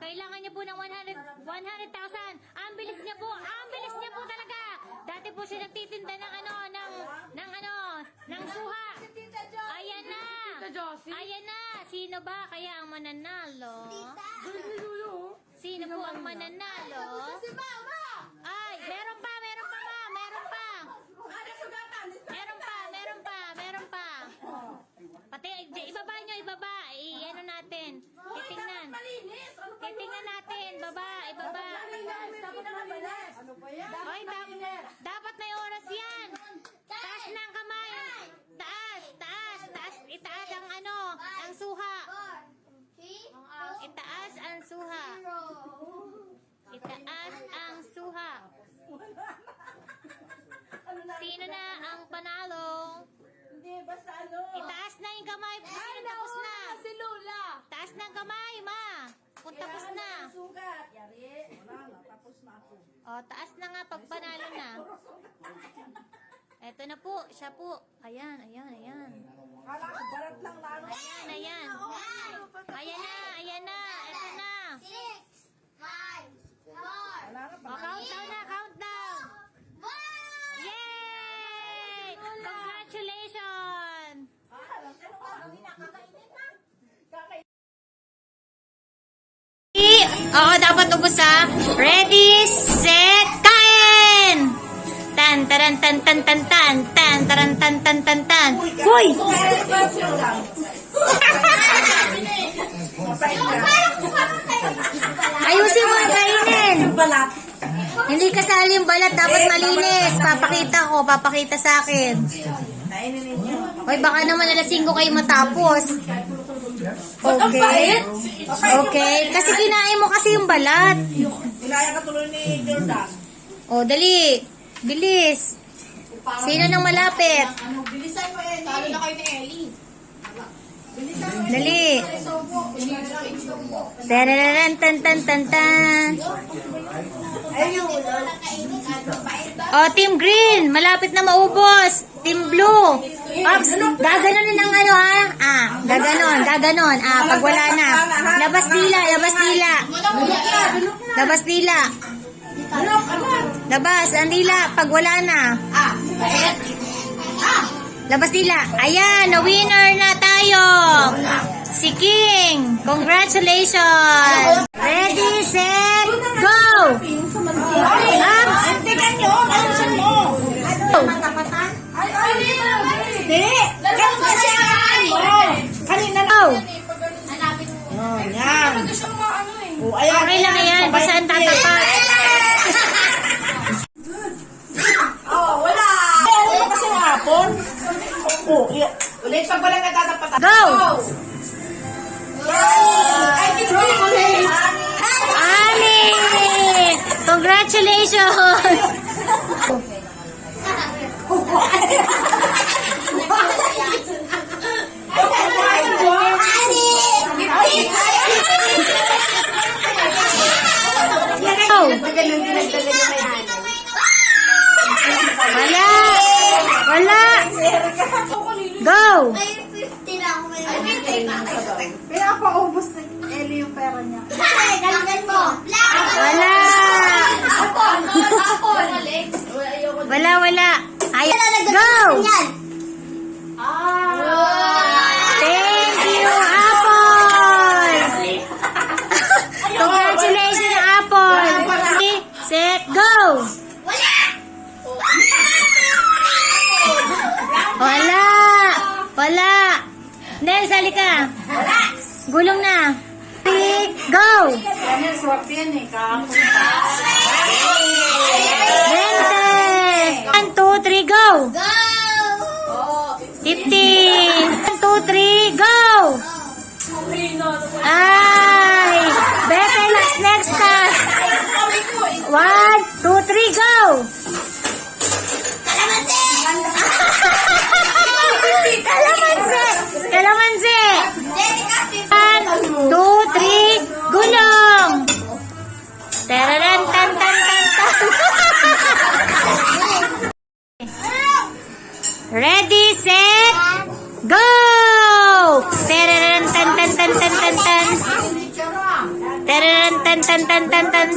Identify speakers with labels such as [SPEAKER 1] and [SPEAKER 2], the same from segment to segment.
[SPEAKER 1] Kailangan niya po ng 100,000. Ang bilis niya po. Ang bilis niya po talaga. Dati po siya nagtitinda ng ng suha. Ayan na. Ayan na. Sino ba kaya ang mananalo? Sino po ang mananalo? Ay, meron pa. Pati, ibaba nyo, ibaba. I-ano natin. Titingnan natin. Ibaba. Hoy, dapat may oras yan. Taas ng kamay. Taas. Itaas ang suha. Itaas ang suha. Sino na ang panalo?
[SPEAKER 2] Hindi, basta
[SPEAKER 1] Itaas na yung kamay. Sino tapos na?
[SPEAKER 2] Si Lola.
[SPEAKER 1] Taas ng kamay, ma. Kung tapos na.
[SPEAKER 2] Sugat. Yari. Wala na, tapos na ako.
[SPEAKER 1] O, taas na nga pag panalo na. Eto na po, siya po. Ayan.
[SPEAKER 2] Kala ko, barat lang na ano.
[SPEAKER 1] Ayan na. Eto na.
[SPEAKER 3] 6, 5, 4,
[SPEAKER 2] Wala na,
[SPEAKER 1] O, countdown. Yay! Congratulations! Oo, dapat ubos ha. Ready, set, kain! Tan, taran, tan, tan, tan, tan, tan, taran, tan, tan, tan, tan. Hoy! Ayusin mo ang kainin.
[SPEAKER 2] balat.
[SPEAKER 1] Hindi kasali yung balat, dapat malinis. Papakita sa akin.
[SPEAKER 2] Kainin ninyo.
[SPEAKER 1] Hoy, baka naman alas 5 kayo matapos. Okay. Kasi kinain mo kasi yung balat.
[SPEAKER 2] Nilaya ka tuloy ni Jordan.
[SPEAKER 1] O, dali. Bilis. Sino nang malapit?
[SPEAKER 2] Bilisan mo, Ellie. Talo na kayo ni Ellie.
[SPEAKER 1] Dali. Tarararan, tan, tan, tan, tan. O, Team Green, malapit na maubos. Team Blue. Ops, gaganon ang ha? Gaganon. Pag wala na. Labas dila. Labas, ang dila, pag wala na. Labas dila. Ayan, na winner na tayo. Si King. Congratulations. Ready, set, go. Ups.
[SPEAKER 2] Tingnan nyo, ayusin mo. Hindi. Ganun kasi ang kanina na.
[SPEAKER 1] Go.
[SPEAKER 2] Yan. Ayan.
[SPEAKER 1] Okay lang yan, basta ang tatapat.
[SPEAKER 2] Wala. Ano kasi ang hapon? Ulit pag walang natatapatan.
[SPEAKER 1] Go.
[SPEAKER 2] Ay, congratulations.
[SPEAKER 1] Ani! Congratulations! Wala! Go!
[SPEAKER 2] Kaya ako ubos na Ellie yung pera niya.
[SPEAKER 1] Wala. Ayan. Go! Thank you, Apple! Congratulations, Apple! Set, go! Wala! Nel, sali ka. Gulong na. 3, go!
[SPEAKER 2] Yan swap yan kahapon pa.
[SPEAKER 1] 20! 1, 2, 3, go! 15! 1, 2, 3, go! Ay! Better next time! 1, 2, 3, go! Kalamansi! 1, 2, 3, gulong! Tararan, tan, tan, tan, tan. Ready, set, go! Tararan, tan, tan, tan, tan, tan, tan. Taran, tan, tan, tan, tan, tan.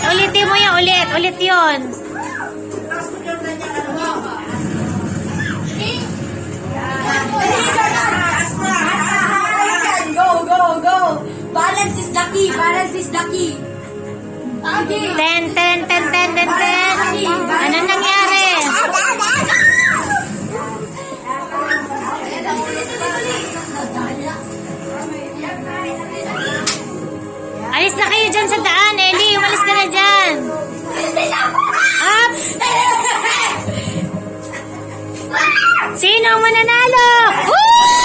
[SPEAKER 1] Ulitin mo yan, ulit yun.
[SPEAKER 3] Go. Balance is the key.
[SPEAKER 1] Ten. Anong nangyari? Alis na kayo dyan sa daan, Ellie. Umalis ka na dyan. Up! Sino ang mananalo? Woo!